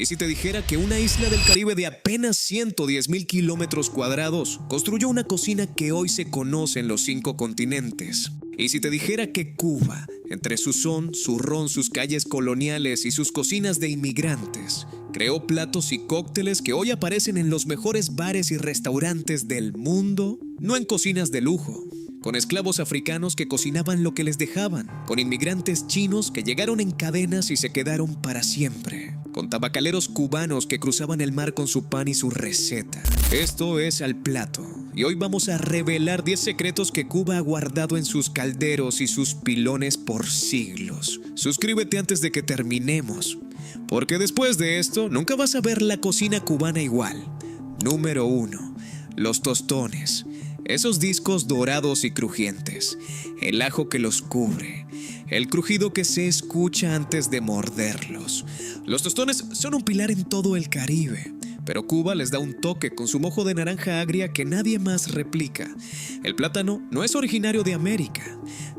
¿Y si te dijera que una isla del Caribe de apenas 110,000 kilómetros cuadrados construyó una cocina que hoy se conoce en los 5 continentes? ¿Y si te dijera que Cuba, entre su son, su ron, sus calles coloniales y sus cocinas de inmigrantes, creó platos y cócteles que hoy aparecen en los mejores bares y restaurantes del mundo? No en cocinas de lujo, con esclavos africanos que cocinaban lo que les dejaban, con inmigrantes chinos que llegaron en cadenas y se quedaron para siempre, con tabacaleros cubanos que cruzaban el mar con su pan y su receta. Esto es Al Plato, y hoy vamos a revelar 10 secretos que Cuba ha guardado en sus calderos y sus pilones por siglos. Suscríbete antes de que terminemos, porque después de esto nunca vas a ver la cocina cubana igual. Número 1. Los tostones. Esos discos dorados y crujientes, el ajo que los cubre, el crujido que se escucha antes de morderlos. Los tostones son un pilar en todo el Caribe, pero Cuba les da un toque con su mojo de naranja agria que nadie más replica. El plátano no es originario de América.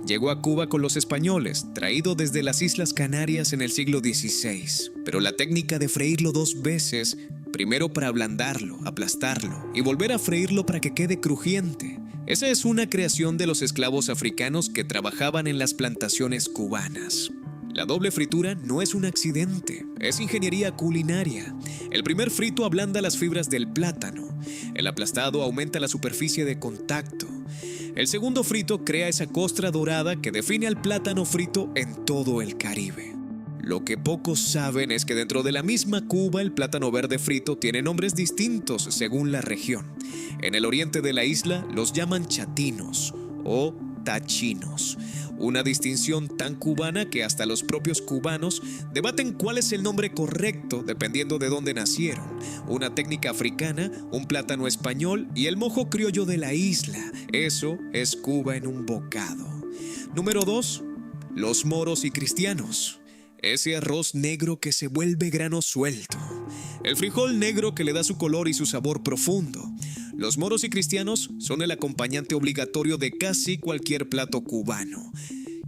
Llegó a Cuba con los españoles, traído desde las Islas Canarias en el siglo XVI. Pero la técnica de freírlo 2 veces, primero para ablandarlo, aplastarlo y volver a freírlo para que quede crujiente. Esa es una creación de los esclavos africanos que trabajaban en las plantaciones cubanas. La doble fritura no es un accidente, es ingeniería culinaria. El primer frito ablanda las fibras del plátano. El aplastado aumenta la superficie de contacto. El segundo frito crea esa costra dorada que define al plátano frito en todo el Caribe. Lo que pocos saben es que dentro de la misma Cuba el plátano verde frito tiene nombres distintos según la región. En el oriente de la isla los llaman chatinos o tachinos, una distinción tan cubana que hasta los propios cubanos debaten cuál es el nombre correcto dependiendo de dónde nacieron. Una técnica africana, un plátano español y el mojo criollo de la isla. Eso es Cuba en un bocado. Número 2. Los moros y cristianos. Ese arroz negro que se vuelve grano suelto. El frijol negro que le da su color y su sabor profundo. Los moros y cristianos son el acompañante obligatorio de casi cualquier plato cubano.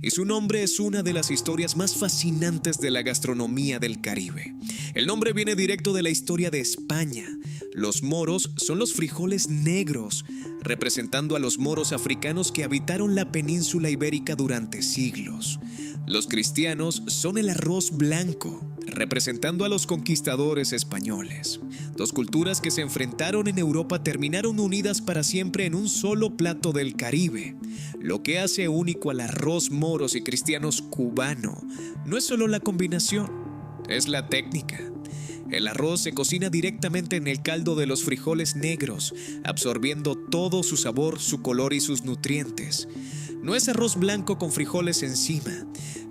Y su nombre es una de las historias más fascinantes de la gastronomía del Caribe. El nombre viene directo de la historia de España. Los moros son los frijoles negros, representando a los moros africanos que habitaron la península ibérica durante siglos. Los cristianos son el arroz blanco, representando a los conquistadores españoles. 2 culturas que se enfrentaron en Europa terminaron unidas para siempre en un solo plato del Caribe. Lo que hace único al arroz moros y cristianos cubano no es solo la combinación, es la técnica. El arroz se cocina directamente en el caldo de los frijoles negros, absorbiendo todo su sabor, su color y sus nutrientes. No es arroz blanco con frijoles encima,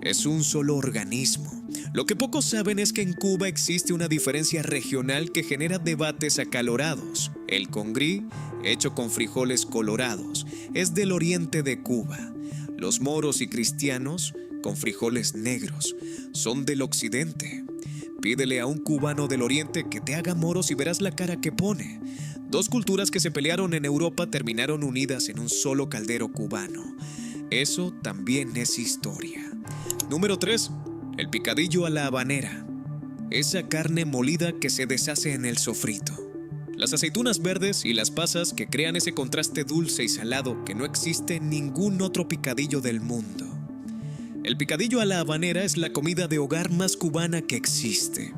es un solo organismo. Lo que pocos saben es que en Cuba existe una diferencia regional que genera debates acalorados. El congrí, hecho con frijoles colorados, es del oriente de Cuba. Los moros y cristianos, con frijoles negros, son del occidente. Pídele a un cubano del oriente que te haga moros y verás la cara que pone. 2 culturas que se pelearon en Europa terminaron unidas en un solo caldero cubano. Eso también es historia. Número 3. El picadillo a la habanera. Esa carne molida que se deshace en el sofrito. Las aceitunas verdes y las pasas que crean ese contraste dulce y salado que no existe en ningún otro picadillo del mundo. El picadillo a la habanera es la comida de hogar más cubana que existe.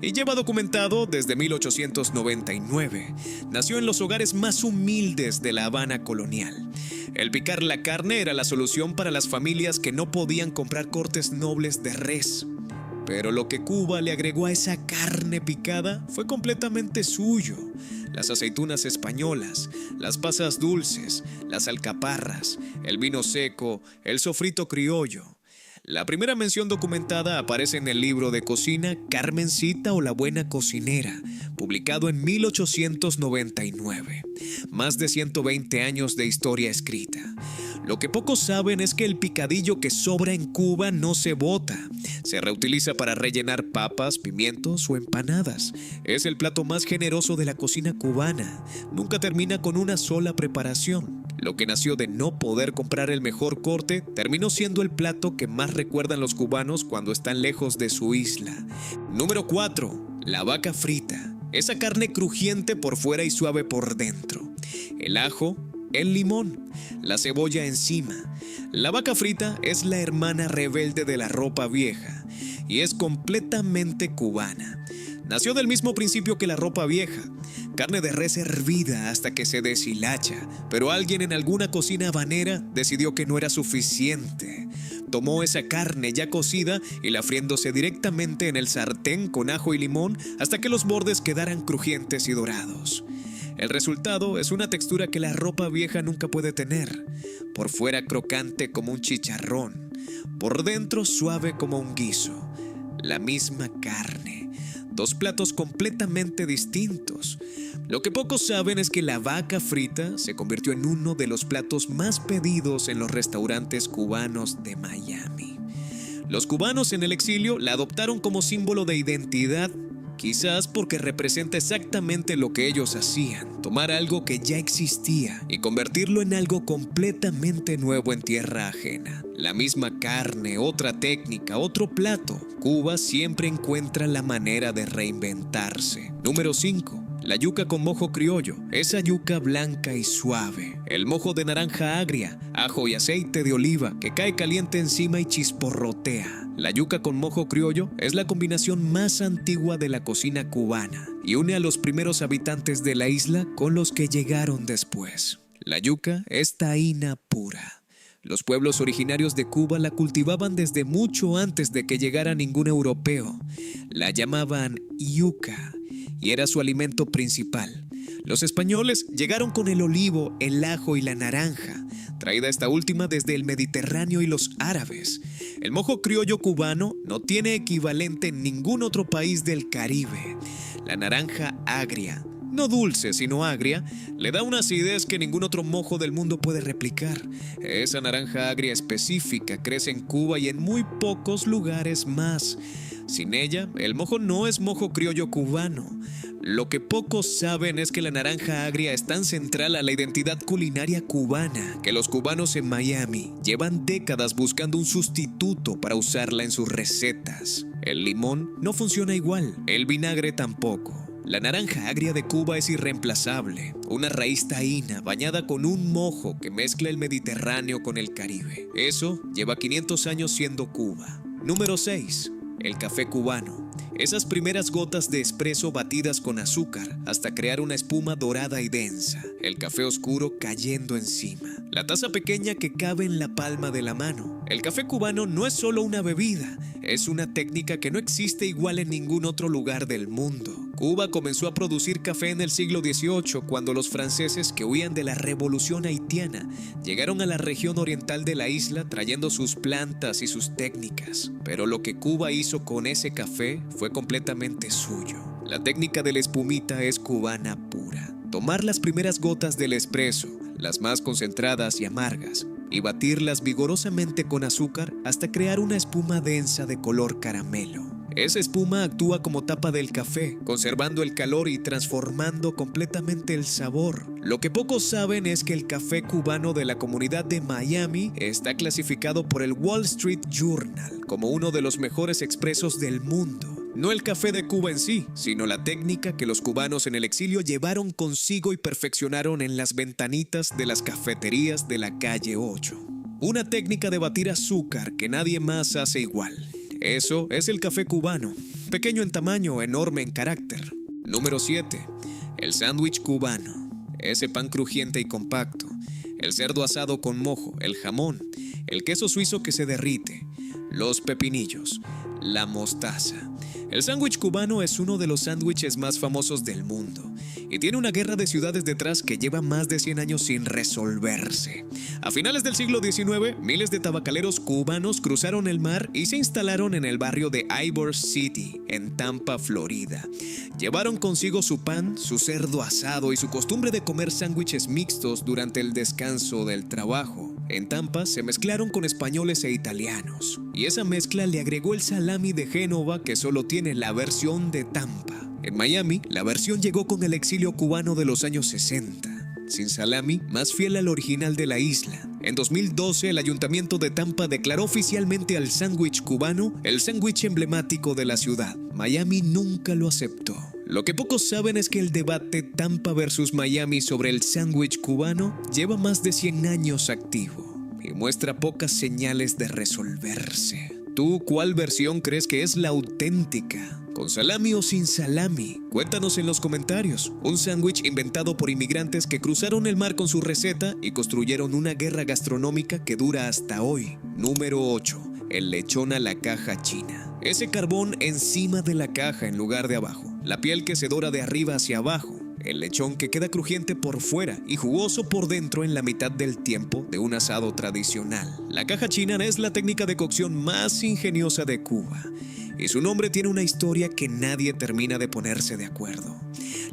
Y lleva documentado desde 1899. Nació en los hogares más humildes de La Habana colonial. El picar la carne era la solución para las familias que no podían comprar cortes nobles de res. Pero lo que Cuba le agregó a esa carne picada fue completamente suyo. Las aceitunas españolas, las pasas dulces, las alcaparras, el vino seco, el sofrito criollo. La primera mención documentada aparece en el libro de cocina Carmencita o la Buena Cocinera, publicado en 1899. Más de 120 años de historia escrita. Lo que pocos saben es que el picadillo que sobra en Cuba no se bota. Se reutiliza para rellenar papas, pimientos o empanadas. Es el plato más generoso de la cocina cubana. Nunca termina con una sola preparación. Lo que nació de no poder comprar el mejor corte terminó siendo el plato que más recuerdan los cubanos cuando están lejos de su isla. Número 4. La vaca frita, esa carne crujiente por fuera y suave por dentro. El ajo, el limón, la cebolla encima. La vaca frita es la hermana rebelde de la ropa vieja y es completamente cubana. Nació del mismo principio que la ropa vieja, carne de res hervida hasta que se deshilacha, pero alguien en alguna cocina habanera decidió que no era suficiente. Tomó esa carne ya cocida y la friéndose directamente en el sartén con ajo y limón hasta que los bordes quedaran crujientes y dorados. El resultado es una textura que la ropa vieja nunca puede tener. Por fuera crocante como un chicharrón, por dentro suave como un guiso. La misma carne. Dos platos completamente distintos. Lo que pocos saben es que la vaca frita se convirtió en uno de los platos más pedidos en los restaurantes cubanos de Miami. Los cubanos en el exilio la adoptaron como símbolo de identidad, quizás porque representa exactamente lo que ellos hacían, tomar algo que ya existía y convertirlo en algo completamente nuevo en tierra ajena. La misma carne, otra técnica, otro plato. Cuba siempre encuentra la manera de reinventarse. Número 5. La yuca con mojo criollo, esa yuca blanca y suave. El mojo de naranja agria, ajo y aceite de oliva que cae caliente encima y chisporrotea. La yuca con mojo criollo es la combinación más antigua de la cocina cubana y une a los primeros habitantes de la isla con los que llegaron después. La yuca es taína pura. Los pueblos originarios de Cuba la cultivaban desde mucho antes de que llegara ningún europeo. La llamaban yuca y era su alimento principal. Los españoles llegaron con el olivo, el ajo y la naranja, traída esta última desde el Mediterráneo y los árabes. El mojo criollo cubano no tiene equivalente en ningún otro país del Caribe. La naranja agria, no dulce sino agria, le da una acidez que ningún otro mojo del mundo puede replicar. Esa naranja agria específica crece en Cuba y en muy pocos lugares más. Sin ella, el mojo no es mojo criollo cubano. Lo que pocos saben es que la naranja agria es tan central a la identidad culinaria cubana que los cubanos en Miami llevan décadas buscando un sustituto para usarla en sus recetas. El limón no funciona igual, el vinagre tampoco. La naranja agria de Cuba es irreemplazable, una raíz taína bañada con un mojo que mezcla el Mediterráneo con el Caribe. Eso lleva 500 años siendo Cuba. Número 6. El café cubano. Esas primeras gotas de espresso batidas con azúcar hasta crear una espuma dorada y densa. El café oscuro cayendo encima. La taza pequeña que cabe en la palma de la mano. El café cubano no es solo una bebida, es una técnica que no existe igual en ningún otro lugar del mundo. Cuba comenzó a producir café en el siglo XVIII cuando los franceses que huían de la revolución haitiana llegaron a la región oriental de la isla trayendo sus plantas y sus técnicas. Pero lo que Cuba hizo con ese café fue completamente suyo. La técnica de la espumita es cubana pura. Tomar las primeras gotas del espresso, las más concentradas y amargas, y batirlas vigorosamente con azúcar hasta crear una espuma densa de color caramelo. Esa espuma actúa como tapa del café, conservando el calor y transformando completamente el sabor. Lo que pocos saben es que el café cubano de la comunidad de Miami está clasificado por el Wall Street Journal como uno de los mejores expresos del mundo. No el café de Cuba en sí, sino la técnica que los cubanos en el exilio llevaron consigo y perfeccionaron en las ventanitas de las cafeterías de la calle 8. Una técnica de batir azúcar que nadie más hace igual. Eso es el café cubano, pequeño en tamaño, enorme en carácter. Número 7. El sándwich cubano. Ese pan crujiente y compacto. El cerdo asado con mojo, el jamón, el queso suizo que se derrite, los pepinillos, la mostaza. El sándwich cubano es uno de los sándwiches más famosos del mundo y tiene una guerra de ciudades detrás que lleva más de 100 años sin resolverse. A finales del siglo XIX, miles de tabacaleros cubanos cruzaron el mar y se instalaron en el barrio de Ybor City, en Tampa, Florida. Llevaron consigo su pan, su cerdo asado y su costumbre de comer sándwiches mixtos durante el descanso del trabajo. En Tampa se mezclaron con españoles e italianos, y esa mezcla le agregó el salami de Génova que solo tiene la versión de Tampa. En Miami, la versión llegó con el exilio cubano de los años 60. Sin salami, más fiel al original de la isla. En 2012, el Ayuntamiento de Tampa declaró oficialmente al sándwich cubano el sándwich emblemático de la ciudad. Miami nunca lo aceptó. Lo que pocos saben es que el debate Tampa versus Miami sobre el sándwich cubano lleva más de 100 años activo y muestra pocas señales de resolverse. ¿Tú cuál versión crees que es la auténtica? ¿Con salami o sin salami? Cuéntanos en los comentarios. Un sándwich inventado por inmigrantes que cruzaron el mar con su receta y construyeron una guerra gastronómica que dura hasta hoy. Número 8. El lechón a la caja china. Ese carbón encima de la caja en lugar de abajo. La piel que se dora de arriba hacia abajo. El lechón que queda crujiente por fuera y jugoso por dentro en la mitad del tiempo de un asado tradicional. La caja china es la técnica de cocción más ingeniosa de Cuba. Y su nombre tiene una historia que nadie termina de ponerse de acuerdo.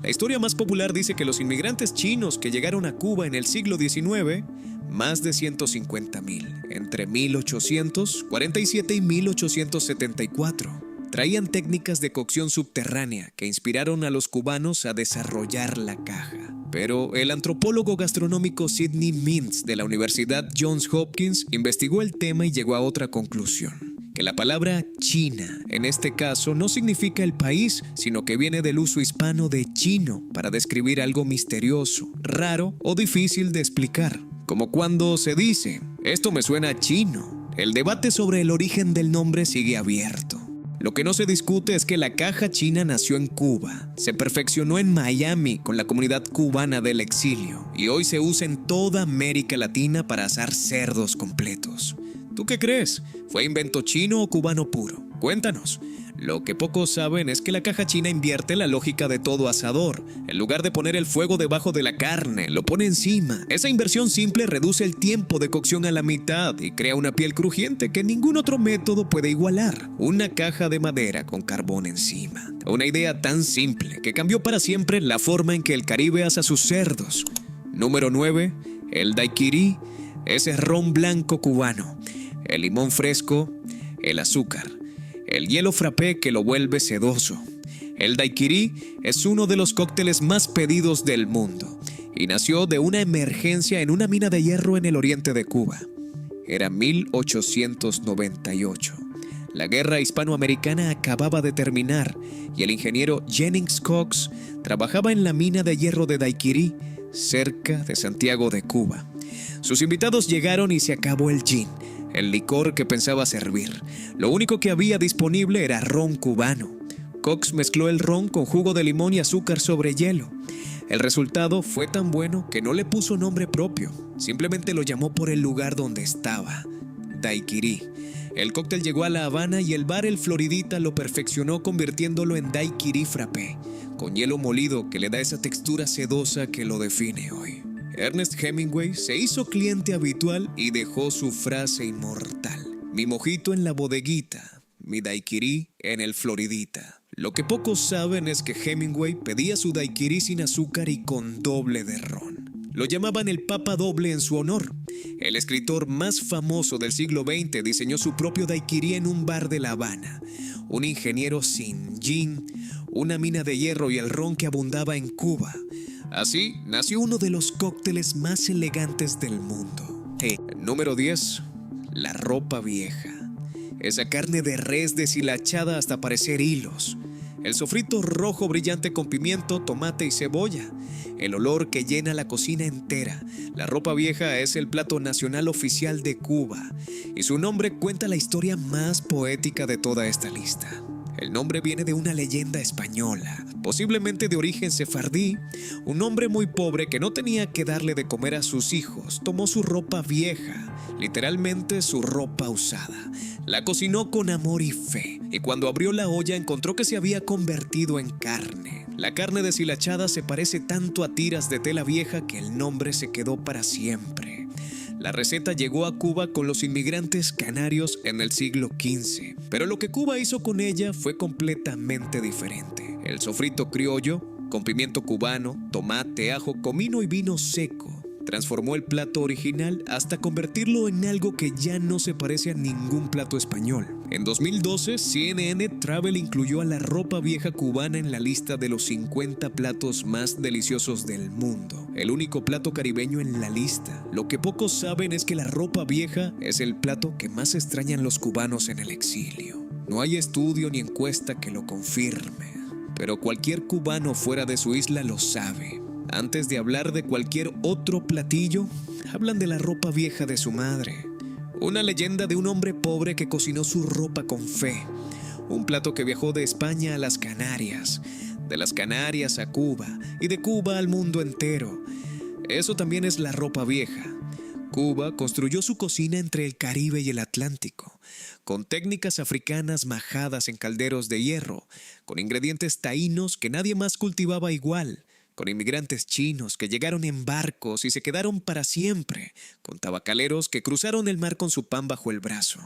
La historia más popular dice que los inmigrantes chinos que llegaron a Cuba en el siglo XIX, más de 150,000, entre 1847 y 1874, traían técnicas de cocción subterránea que inspiraron a los cubanos a desarrollar la caja. Pero el antropólogo gastronómico Sidney Mintz de la Universidad Johns Hopkins investigó el tema y llegó a otra conclusión. Que la palabra China, en este caso, no significa el país, sino que viene del uso hispano de chino para describir algo misterioso, raro o difícil de explicar. Como cuando se dice, esto me suena chino. El debate sobre el origen del nombre sigue abierto. Lo que no se discute es que la caja china nació en Cuba, se perfeccionó en Miami con la comunidad cubana del exilio y hoy se usa en toda América Latina para asar cerdos completos. ¿Tú qué crees? ¿Fue invento chino o cubano puro? Cuéntanos. Lo que pocos saben es que la caja china invierte la lógica de todo asador. En lugar de poner el fuego debajo de la carne, lo pone encima. Esa inversión simple reduce el tiempo de cocción a la mitad y crea una piel crujiente que ningún otro método puede igualar. Una caja de madera con carbón encima. Una idea tan simple que cambió para siempre la forma en que el Caribe asa sus cerdos. Número 9. El daiquiri. Ese ron blanco cubano. El limón fresco, el azúcar, el hielo frappé que lo vuelve sedoso. El daiquiri es uno de los cócteles más pedidos del mundo y nació de una emergencia en una mina de hierro en el oriente de Cuba. Era 1898. La guerra hispanoamericana acababa de terminar y el ingeniero Jennings Cox trabajaba en la mina de hierro de Daiquiri, cerca de Santiago de Cuba. Sus invitados llegaron y se acabó el gin, el licor que pensaba servir. Lo único que había disponible era ron cubano. Cox mezcló el ron con jugo de limón y azúcar sobre hielo. El resultado fue tan bueno que no le puso nombre propio, simplemente lo llamó por el lugar donde estaba, Daiquiri. El cóctel llegó a La Habana y el bar El Floridita lo perfeccionó convirtiéndolo en Daiquiri Frappé, con hielo molido que le da esa textura sedosa que lo define hoy. Ernest Hemingway se hizo cliente habitual y dejó su frase inmortal: mi mojito en la bodeguita, mi daiquiri en el Floridita. Lo que pocos saben es que Hemingway pedía su daiquiri sin azúcar y con doble de ron. Lo llamaban el Papa Doble en su honor. El escritor más famoso del siglo XX diseñó su propio daiquiri en un bar de La Habana. Un ingeniero sin gin, una mina de hierro y el ron que abundaba en Cuba. Así nació uno de los cócteles más elegantes del mundo. Número 10. La ropa vieja. Esa carne de res deshilachada hasta parecer hilos. El sofrito rojo brillante con pimiento, tomate y cebolla. El olor que llena la cocina entera. La ropa vieja es el plato nacional oficial de Cuba y su nombre cuenta la historia más poética de toda esta lista. El nombre viene de una leyenda española, posiblemente de origen sefardí. Un hombre muy pobre que no tenía que darle de comer a sus hijos tomó su ropa vieja, literalmente su ropa usada. La cocinó con amor y fe, y cuando abrió la olla encontró que se había convertido en carne. La carne deshilachada se parece tanto a tiras de tela vieja que el nombre se quedó para siempre. La receta llegó a Cuba con los inmigrantes canarios en el siglo XV, pero lo que Cuba hizo con ella fue completamente diferente. El sofrito criollo, con pimiento cubano, tomate, ajo, comino y vino seco, transformó el plato original hasta convertirlo en algo que ya no se parece a ningún plato español. En 2012, CNN Travel incluyó a la ropa vieja cubana en la lista de los 50 platos más deliciosos del mundo. El único plato caribeño en la lista. Lo que pocos saben es que la ropa vieja es el plato que más extrañan los cubanos en el exilio. No hay estudio ni encuesta que lo confirme, pero cualquier cubano fuera de su isla lo sabe. Antes de hablar de cualquier otro platillo, hablan de la ropa vieja de su madre. Una leyenda de un hombre pobre que cocinó su ropa con fe. Un plato que viajó de España a las Canarias, de las Canarias a Cuba y de Cuba al mundo entero. Eso también es la ropa vieja. Cuba construyó su cocina entre el Caribe y el Atlántico, con técnicas africanas majadas en calderos de hierro, con ingredientes taínos que nadie más cultivaba igual, con inmigrantes chinos que llegaron en barcos y se quedaron para siempre, con tabacaleros que cruzaron el mar con su pan bajo el brazo.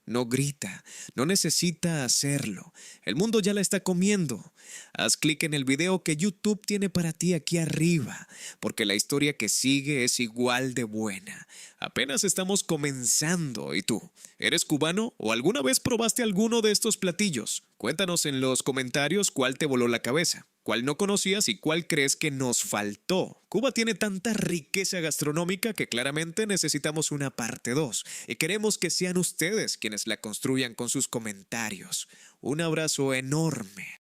No grita, no necesita hacerlo. El mundo ya la está comiendo. Haz clic en el video que YouTube tiene para ti aquí arriba, porque la historia que sigue es igual de buena. Apenas estamos comenzando. ¿Y tú? ¿Eres cubano o alguna vez probaste alguno de estos platillos? Cuéntanos en los comentarios cuál te voló la cabeza, cuál no conocías y cuál crees que nos faltó. Cuba tiene tanta riqueza gastronómica que claramente necesitamos una parte 2 y queremos que sean ustedes quienes la construyan con sus comentarios. Un abrazo enorme.